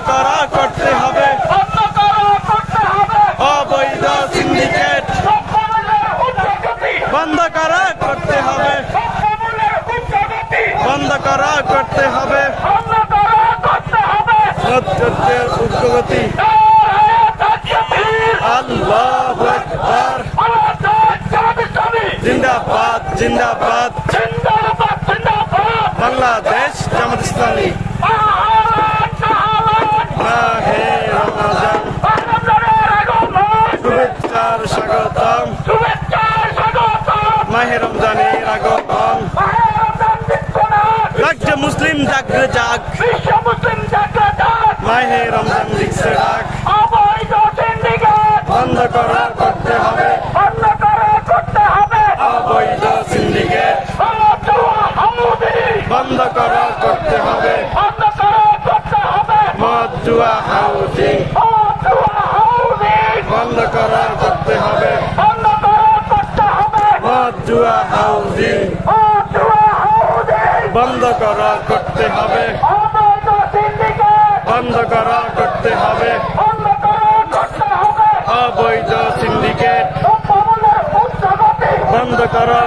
করা করতে হবে, অবৈধ সিন্ডিকেট বন্ধ করা করতে হবে, বন্ধ করা করতে হবে, উগ্রগতি আল্লাহু আকবার, জিন্দাবাদ জিন্দাবাদ, বাংলাদেশ জামাত ইসলামী, মাহে রমজান শুভেচ্ছার স্বাগতম, মাহে রমজানের আগমন, রাজ্য মুসলিম জাগরে জাগ, মাহে রমজান দিচ্ছে ডাক, বন্ধ করা করতে হবে, অবৈধ সিন্ডিকেট বন্ধ করা করতে হবে, মদ জুয়া হাউজিং বন্ধ করা করতে হবে, মদ জুয়া হাউজিং বন্ধ করা করতে হবে, বন্ধ করা করতে হবে, অবৈধ সিন্ডিকেট বন্ধ করা